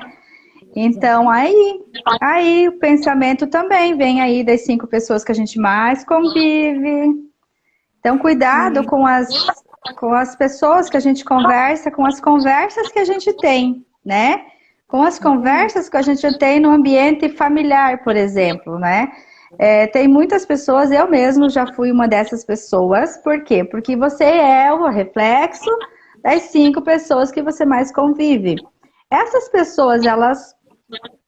[SPEAKER 1] Então, aí o pensamento também vem aí das 5 pessoas que a gente mais convive. Então, cuidado com as pessoas que a gente conversa, com as conversas que a gente tem, né? Com as conversas que a gente tem no ambiente familiar, por exemplo, né? Tem muitas pessoas, eu mesmo já fui uma dessas pessoas. Por quê? Porque você é o reflexo das 5 pessoas que você mais convive. Essas pessoas, elas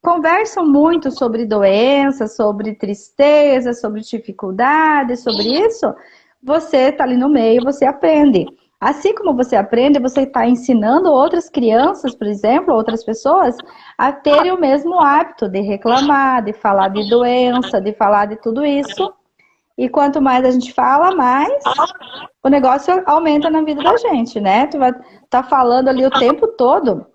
[SPEAKER 1] conversam muito sobre doenças, sobre tristeza, sobre dificuldades, sobre isso. Você está ali no meio, você aprende. Assim como você aprende, você está ensinando outras crianças, por exemplo, outras pessoas, a terem o mesmo hábito de reclamar, de falar de doença, de falar de tudo isso. E quanto mais a gente fala, mais o negócio aumenta na vida da gente, né? Tu vai estar falando ali o tempo todo.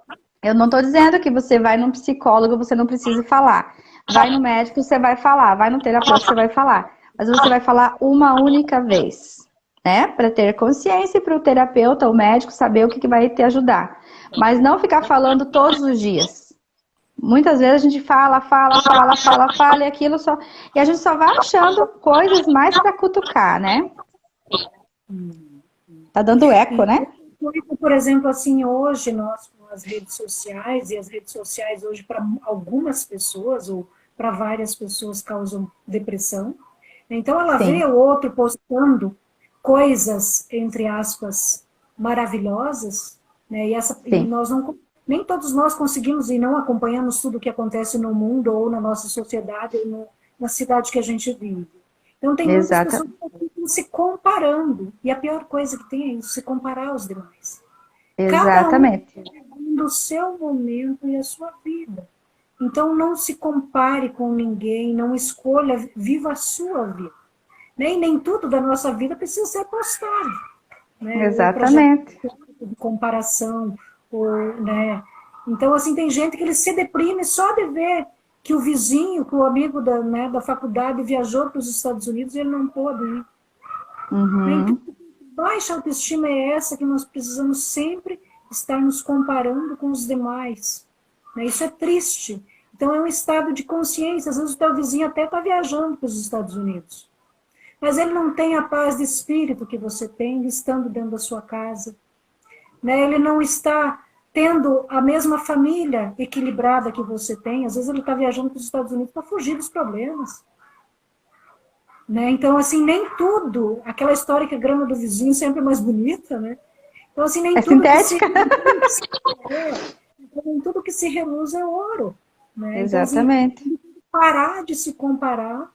[SPEAKER 1] Eu não estou dizendo que você vai num psicólogo, você não precisa falar. Vai no médico, você vai falar. Vai no terapeuta, você vai falar. Mas você vai falar uma única vez, né? Para ter consciência e para o terapeuta, o médico, saber o que vai te ajudar. Mas não ficar falando todos os dias. Muitas vezes a gente fala e aquilo só... E a gente só vai achando coisas mais para cutucar, né? Tá dando eco, né?
[SPEAKER 2] Por exemplo, assim, hoje nós com as redes sociais, e as redes sociais hoje para algumas pessoas, ou para várias pessoas, causam depressão. Então ela vê o outro postando coisas, entre aspas, maravilhosas, né? E nós não, nem todos nós conseguimos e não acompanhamos tudo o que acontece no mundo ou na nossa sociedade ou na cidade que a gente vive. Então tem muitas pessoas que estão se comparando. E a pior coisa que tem é isso, se comparar aos demais.
[SPEAKER 1] Exatamente.
[SPEAKER 2] Cada um tem o seu momento e a sua vida. Então não se compare com ninguém, não escolha, viva a sua vida. Nem tudo da nossa vida precisa ser postado. Né?
[SPEAKER 1] Exatamente.
[SPEAKER 2] De comparação, ou, né? Então, assim, tem gente que ele se deprime só de ver que o vizinho, que o amigo da, né, da faculdade viajou para os Estados Unidos e ele não pôde ir. Então, baixa autoestima é essa que nós precisamos sempre estar nos comparando com os demais. Isso é triste. Então, é um estado de consciência. Às vezes, o teu vizinho até está viajando para os Estados Unidos. Mas ele não tem a paz de espírito que você tem estando dentro da sua casa. Ele não está tendo a mesma família equilibrada que você tem. Às vezes, ele está viajando para os Estados Unidos para fugir dos problemas. Então, assim, nem tudo, aquela história que a grama do vizinho sempre é mais bonita, né? Então, assim, nem tudo
[SPEAKER 1] sintética.
[SPEAKER 2] nem tudo que se reluz é ouro. Né?
[SPEAKER 1] Exatamente.
[SPEAKER 2] Então, assim, parar de se comparar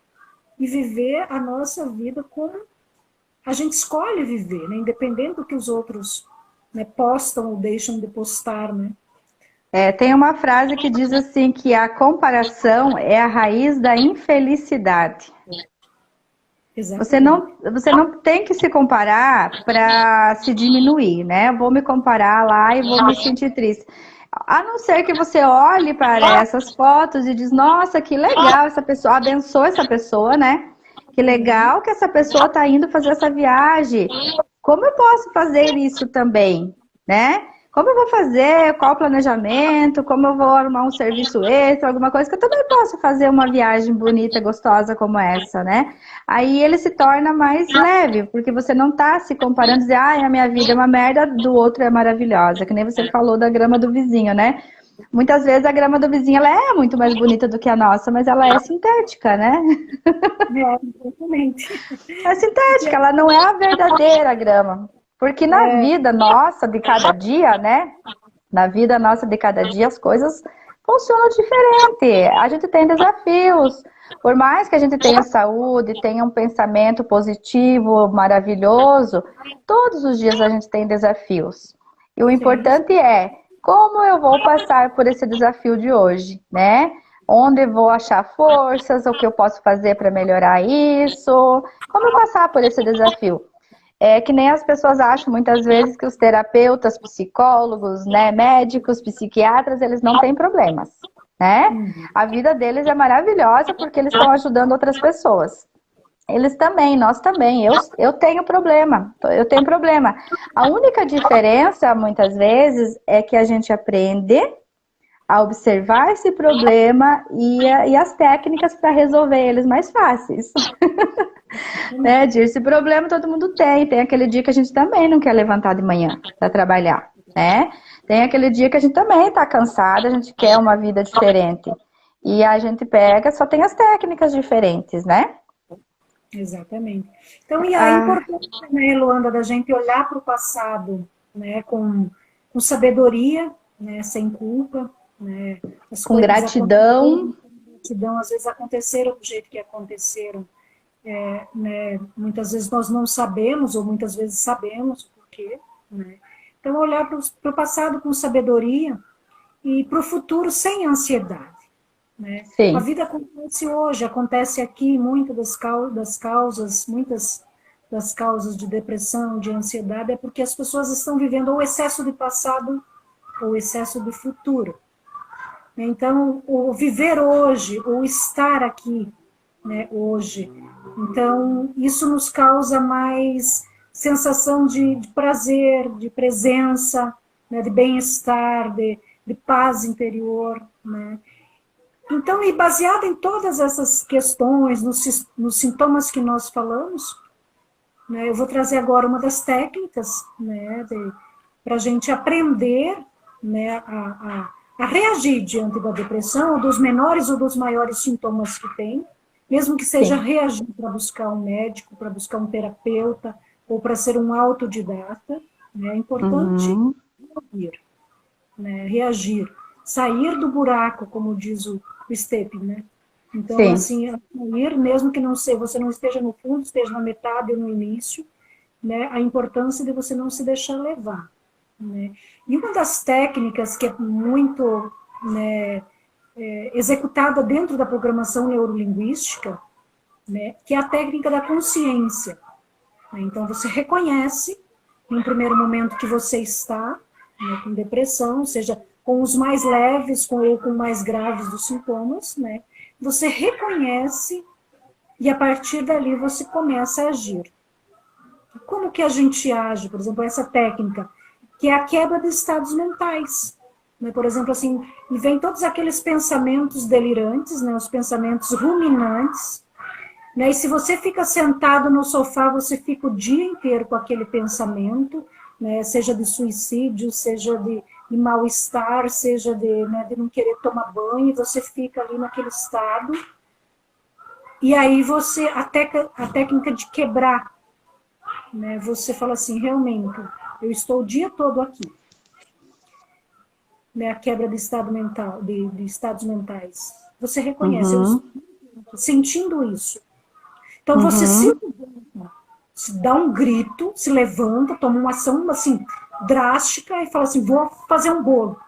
[SPEAKER 2] e viver a nossa vida como a gente escolhe viver, né? Independente do que os outros, né, postam ou deixam de postar, né?
[SPEAKER 1] Tem uma frase que diz assim, que a comparação é a raiz da infelicidade. Você não tem que se comparar para se diminuir, né? Vou me comparar lá e vou me sentir triste. A não ser que você olhe para essas fotos e diz, nossa, que legal essa pessoa, abençoa essa pessoa, né? Que legal que essa pessoa está indo fazer essa viagem. Como eu posso fazer isso também, né? Como eu vou fazer, qual o planejamento, como eu vou arrumar um serviço extra, alguma coisa que eu também posso fazer uma viagem bonita, gostosa como essa, né? Aí ele se torna mais leve, porque você não está se comparando e dizer, a minha vida é uma merda, do outro é maravilhosa, que nem você falou da grama do vizinho, né? Muitas vezes a grama do vizinho ela é muito mais bonita do que a nossa, mas ela é sintética, né?
[SPEAKER 2] Exatamente.
[SPEAKER 1] É sintética, ela não é a verdadeira grama. Porque na vida nossa de cada dia, né? Na vida nossa de cada dia, as coisas funcionam diferente. A gente tem desafios. Por mais que a gente tenha saúde, tenha um pensamento positivo, maravilhoso, todos os dias a gente tem desafios. E o importante é como eu vou passar por esse desafio de hoje, né? Onde vou achar forças, o que eu posso fazer para melhorar isso, como eu passar por esse desafio. É que nem as pessoas acham muitas vezes que os terapeutas, psicólogos, né, médicos, psiquiatras, eles não têm problemas, né? A vida deles é maravilhosa porque eles estão ajudando outras pessoas. Eles também, nós também. Eu tenho problema, A única diferença, muitas vezes, é que a gente aprende a observar esse problema e as técnicas para resolver eles mais fáceis. Né, Esse problema todo mundo tem. Tem aquele dia que a gente também não quer levantar de manhã para trabalhar, né? Tem aquele dia que a gente também está cansado, a gente quer uma vida diferente. E a gente pega, só tem as técnicas diferentes, né?
[SPEAKER 2] Exatamente. Então, e a importância, né, Luanda, da gente olhar para o passado, né, com sabedoria, né, sem culpa, né,
[SPEAKER 1] com gratidão.
[SPEAKER 2] Às vezes aconteceram do jeito que aconteceram. Né, muitas vezes nós não sabemos, ou muitas vezes sabemos o porquê. Né? Então, olhar para o passado com sabedoria e para o futuro sem ansiedade. Né? A vida acontece hoje, acontece aqui, muitas das causas de depressão, de ansiedade, é porque as pessoas estão vivendo ou excesso de passado ou excesso de futuro. Então, o viver hoje, ou estar aqui, né, hoje, então isso nos causa mais sensação de prazer, de presença, né, de bem-estar, de paz interior, né? Então, e baseado em todas essas questões, nos sintomas que nós falamos, né, eu vou trazer agora uma das técnicas, né, para a gente aprender, né, a reagir diante da depressão, ou dos menores ou dos maiores sintomas que tem, mesmo que seja reagir para buscar um médico, para buscar um terapeuta, ou para ser um autodidata, né, é importante reagir, né, reagir, sair do buraco, como diz o Stephen, né? Então, assim, sair, mesmo que você não esteja no fundo, esteja na metade ou no início, né, a importância de você não se deixar levar. Né? E uma das técnicas que é muito, né, executada dentro da programação neurolinguística, né, que é a técnica da consciência. Então, você reconhece, em um primeiro momento, que você está, né, com depressão, seja com os mais leves ou com mais graves dos sintomas, né, você reconhece e a partir dali você começa a agir. Como que a gente age, por exemplo, essa técnica, que é a quebra de estados mentais. Né? Por exemplo, assim, e vem todos aqueles pensamentos delirantes, né, os pensamentos ruminantes, né, e se você fica sentado no sofá, você fica o dia inteiro com aquele pensamento, né, seja de suicídio, seja de mal-estar, seja né, de não querer tomar banho, e você fica ali naquele estado. E aí você, a técnica de quebrar, né, você fala assim, realmente, eu estou o dia todo aqui. Né, a quebra de estado mental, de estados mentais. Você reconhece, eu estou sentindo isso. Então você se dá um grito, se levanta, toma uma ação assim, drástica e fala assim, vou fazer um bolo.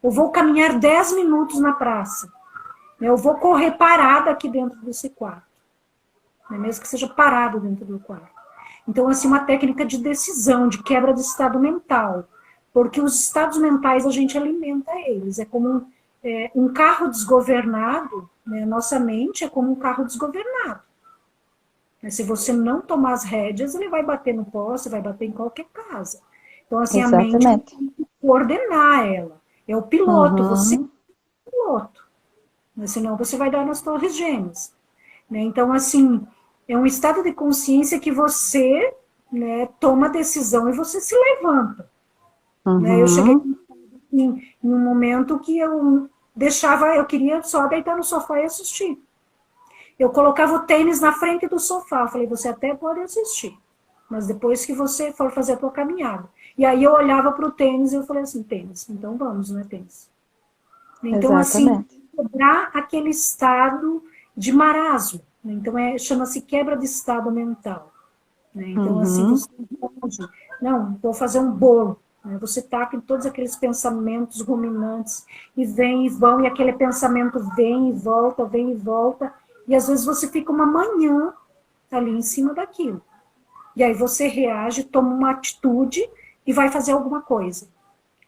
[SPEAKER 2] Eu vou caminhar 10 minutos na praça. Eu vou correr parada aqui dentro desse quarto. Mesmo que seja parado dentro do quarto. Então, assim, uma técnica de decisão, de quebra de estado mental. Porque os estados mentais a gente alimenta eles. É como um carro desgovernado, né? Nossa mente é como um carro desgovernado. Se você não tomar as rédeas, ele vai bater no poste, vai bater em qualquer casa. Então, assim,
[SPEAKER 1] Exatamente.
[SPEAKER 2] a mente tem que coordenar ela. É o piloto, você é o piloto. Né? Senão você vai dar nas torres gêmeas. Né? Então, assim, é um estado de consciência que você, né, toma a decisão e você se levanta. Né? Eu cheguei em um momento que eu queria só deitar no sofá e assistir. Eu colocava o tênis na frente do sofá. Eu falei, você até pode assistir, mas depois que você for fazer a tua caminhada. E aí eu olhava para o tênis e eu falei assim, tênis, então vamos, né, tênis? Então, assim, quebrar aquele estado de marasmo. Né? Então, chama-se quebra de estado mental. Né? Então, assim, você pode, não, vou fazer um bolo. Né? Você taca em todos aqueles pensamentos ruminantes e vem e vão, e aquele pensamento vem e volta, e às vezes você fica uma manhã ali em cima daquilo. E aí você reage, toma uma atitude e vai fazer alguma coisa.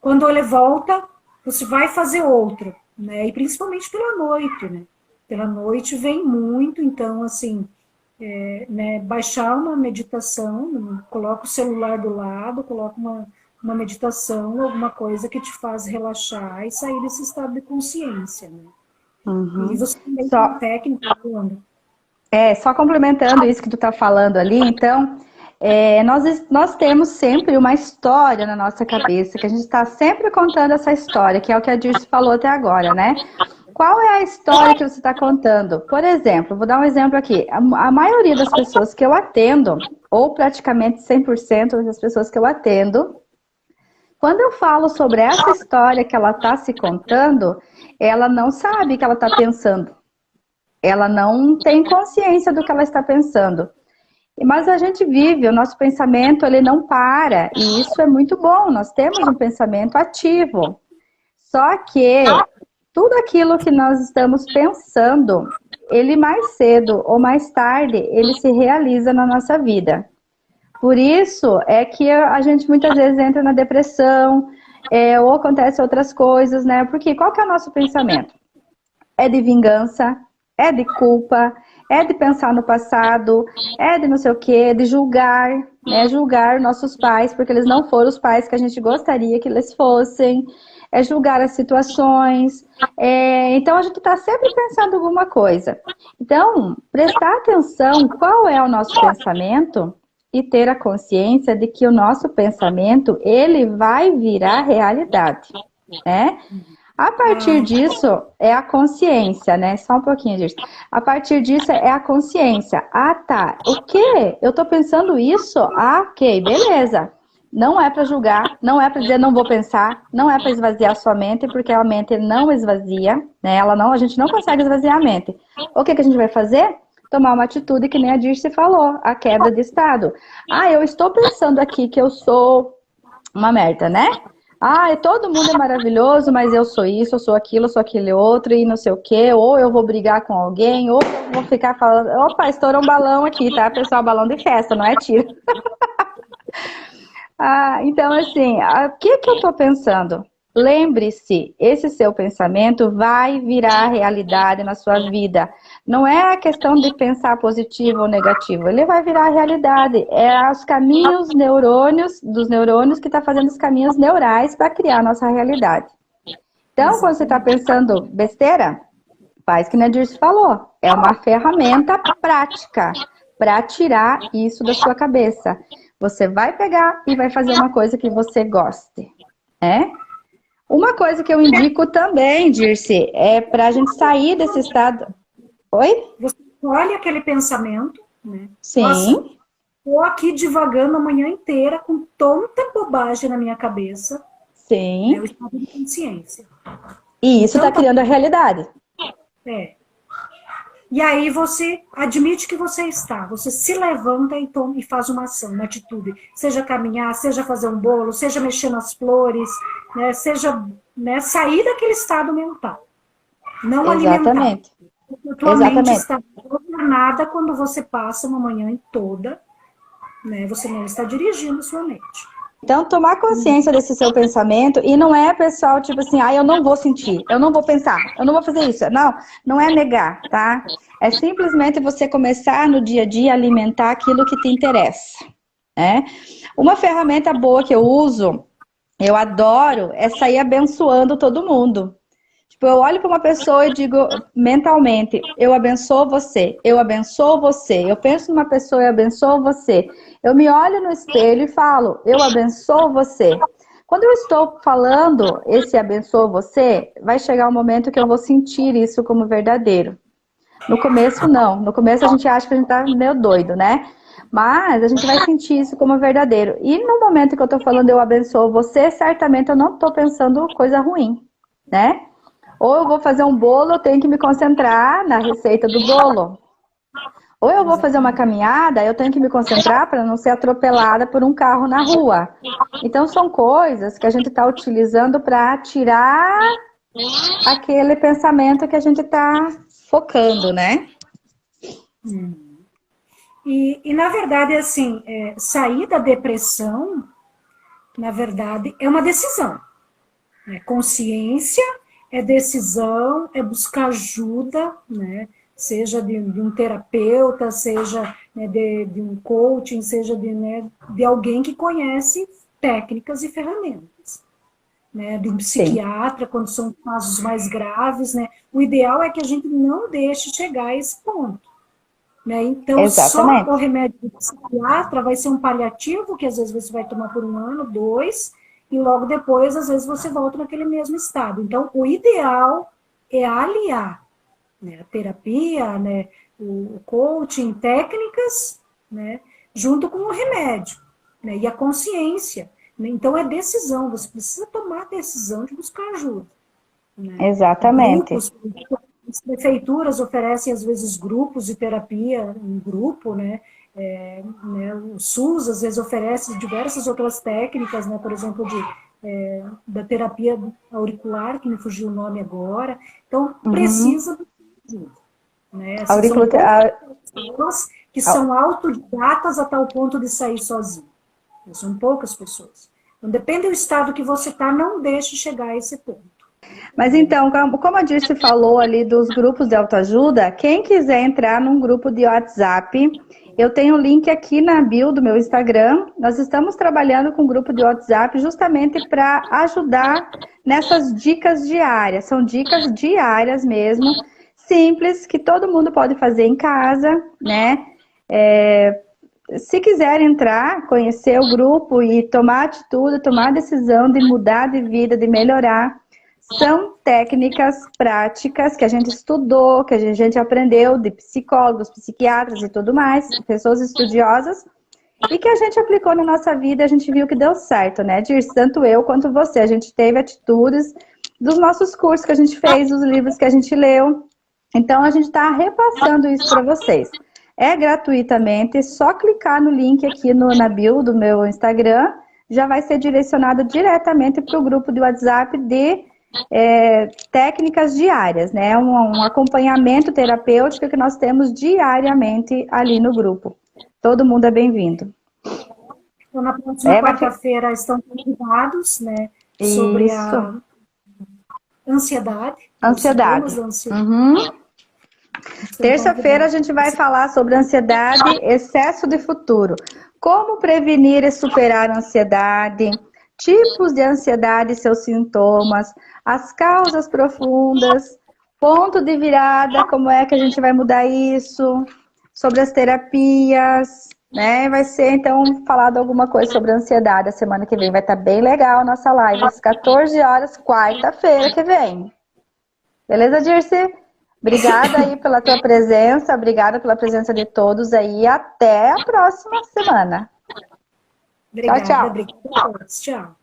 [SPEAKER 2] Quando ele volta, você vai fazer outra. Né? E principalmente pela noite, né? Pela noite vem muito, então, assim, né, baixar uma meditação, coloca o celular do lado, coloca uma meditação, alguma coisa que te faz relaxar e sair desse estado de consciência, né? E você também tem técnica, Luana?
[SPEAKER 1] Só complementando isso que tu tá falando ali, então, nós temos sempre uma história na nossa cabeça, que a gente está sempre contando essa história, que é o que a Dirce falou até agora, né? Qual é a história que você está contando? Por exemplo, vou dar um exemplo aqui. A maioria das pessoas que eu atendo, ou praticamente 100% das pessoas que eu atendo, quando eu falo sobre essa história que ela está se contando, ela não sabe o que ela está pensando. Ela não tem consciência do que ela está pensando. Mas a gente vive, o nosso pensamento ele não para, e isso é muito bom, nós temos um pensamento ativo. Só que tudo aquilo que nós estamos pensando, ele mais cedo ou mais tarde, ele se realiza na nossa vida. Por isso é que a gente muitas vezes entra na depressão, ou acontece outras coisas, né? Porque qual que é o nosso pensamento? É de vingança, é de culpa, é de pensar no passado, é de não sei o quê, de julgar, né? Julgar nossos pais, porque eles não foram os pais que a gente gostaria que eles fossem, é julgar as situações. Então a gente está sempre pensando alguma coisa. Então, prestar atenção qual é o nosso pensamento e ter a consciência de que o nosso pensamento, ele vai virar realidade, né? A partir disso, é a consciência, né? Só um pouquinho disso. A partir disso, é a consciência. Ah, tá. O quê? Eu tô pensando isso? Ah, ok, beleza. Não é para julgar, não é para dizer não vou pensar, não é para esvaziar a sua mente, porque a mente não esvazia, né? A gente não consegue esvaziar a mente. O que a gente vai fazer? Tomar uma atitude que nem a Dirce falou, a quebra de estado. Ah, eu estou pensando aqui que eu sou uma merda, né? Ah, todo mundo é maravilhoso, mas eu sou isso, eu sou aquilo, eu sou aquele outro e não sei o quê. Ou eu vou brigar com alguém, ou eu vou ficar falando... Opa, estourou um balão aqui, tá, pessoal? Balão de festa, não é tiro. Então, assim, o que que eu estou pensando? Lembre-se, esse seu pensamento vai virar realidade na sua vida. Não é a questão de pensar positivo ou negativo, ele vai virar realidade. É os caminhos neurônios, dos neurônios que está fazendo os caminhos neurais para criar a nossa realidade. Então, quando você está pensando besteira, faz que a Dirce falou. É uma ferramenta prática para tirar isso da sua cabeça. Você vai pegar e vai fazer uma coisa que você goste, né? Uma coisa que eu indico também, Dirce, é para a gente sair desse estado. Oi?
[SPEAKER 2] Você olha aquele pensamento, né?
[SPEAKER 1] Sim.
[SPEAKER 2] Nossa, estou aqui divagando a manhã inteira com tanta bobagem na minha cabeça.
[SPEAKER 1] Sim.
[SPEAKER 2] É o estado de consciência.
[SPEAKER 1] E isso está criando a realidade.
[SPEAKER 2] E aí você admite que você está, você se levanta e faz uma ação, uma atitude. Seja caminhar, seja fazer um bolo, seja mexer nas flores, né, seja, né, sair daquele estado mental. Não
[SPEAKER 1] Exatamente.
[SPEAKER 2] alimentar. A tua mente está governada quando você passa uma manhã toda, né, você não está dirigindo sua mente.
[SPEAKER 1] Então, tomar consciência desse seu pensamento, e não é, pessoal, tipo assim, eu não vou sentir, eu não vou pensar, eu não vou fazer isso. Não, não é negar, tá? É simplesmente você começar no dia a dia a alimentar aquilo que te interessa, né? Uma ferramenta boa que eu uso, eu adoro, é sair abençoando todo mundo. Tipo, eu olho para uma pessoa e digo mentalmente, eu abençoo você, eu abençoo você. Eu penso numa pessoa e abençoo você. Eu me olho no espelho e falo, eu abençoo você. Quando eu estou falando esse abençoo você, vai chegar um momento que eu vou sentir isso como verdadeiro. No começo, não. No começo a gente acha que a gente tá meio doido, né? Mas a gente vai sentir isso como verdadeiro. E no momento que eu tô falando eu abençoo você, certamente eu não tô pensando coisa ruim, né? Ou eu vou fazer um bolo, eu tenho que me concentrar na receita do bolo. Ou eu vou fazer uma caminhada, eu tenho que me concentrar para não ser atropelada por um carro na rua. Então são coisas que a gente está utilizando para tirar aquele pensamento que a gente está focando, né?
[SPEAKER 2] E na verdade, assim, sair da depressão, na verdade, é uma decisão. Né? Consciência é decisão, é buscar ajuda, né? Seja de um terapeuta, seja, né, de um coaching, seja de alguém que conhece técnicas e ferramentas. Né? De um psiquiatra, quando são casos mais graves. Né? O ideal é que a gente não deixe chegar a esse ponto. Né? Então,
[SPEAKER 1] Exatamente.
[SPEAKER 2] Só o remédio do psiquiatra vai ser um paliativo, que às vezes você vai tomar por 1 ano, 2, e logo depois, às vezes, você volta naquele mesmo estado. Então, o ideal é aliar, né, a terapia, né, o coaching, técnicas, né, junto com o remédio, né, e a consciência. Né? Então, é decisão, você precisa tomar a decisão de buscar ajuda. Né?
[SPEAKER 1] Exatamente.
[SPEAKER 2] Grupos, as prefeituras oferecem, às vezes, grupos de terapia em grupo, né? O SUS, às vezes, oferece diversas outras técnicas, né? Por exemplo, da terapia auricular, que me fugiu o nome agora. Então, precisa de ajuda. Né? Assim, são poucas pessoas que são autodidatas a tal ponto de sair sozinho. São poucas pessoas. Então, depende do estado que você está, não deixe chegar a esse ponto.
[SPEAKER 1] Mas então, como a Dirce falou ali dos grupos de autoajuda, quem quiser entrar num grupo de WhatsApp, eu tenho o link aqui na bio do meu Instagram. Nós estamos trabalhando com um grupo de WhatsApp justamente para ajudar nessas dicas diárias. São dicas diárias mesmo, simples, que todo mundo pode fazer em casa, né? Se quiser entrar, conhecer o grupo e tomar atitude, tomar a decisão de mudar de vida, de melhorar, são técnicas práticas que a gente estudou, que a gente aprendeu de psicólogos, psiquiatras e tudo mais, pessoas estudiosas, e que a gente aplicou na nossa vida e a gente viu que deu certo, né, Dirce? Tanto eu quanto você. A gente teve atitudes dos nossos cursos que a gente fez, dos livros que a gente leu. Então, a gente está repassando isso para vocês. É gratuitamente, só clicar no link aqui na bio do meu Instagram, já vai ser direcionado diretamente para o grupo de WhatsApp de técnicas diárias, né? Um acompanhamento terapêutico que nós temos diariamente ali no grupo. Todo mundo é bem-vindo.
[SPEAKER 2] Então, na próxima quarta-feira estão convidados, né, sobre a ansiedade.
[SPEAKER 1] Ansiedade. Terça-feira a gente vai falar sobre ansiedade, excesso de futuro. Como prevenir e superar a ansiedade, tipos de ansiedade e seus sintomas, as causas profundas, ponto de virada, como é que a gente vai mudar isso, sobre as terapias, né? Vai ser, então, falado alguma coisa sobre ansiedade a semana que vem. Vai estar bem legal a nossa live, às 14 horas, quarta-feira que vem. Beleza, Dirce? Obrigada aí pela tua presença, obrigada pela presença de todos aí. Até a próxima semana.
[SPEAKER 2] Obrigada,
[SPEAKER 1] tchau, tchau.
[SPEAKER 2] Obrigada a todos. Tchau.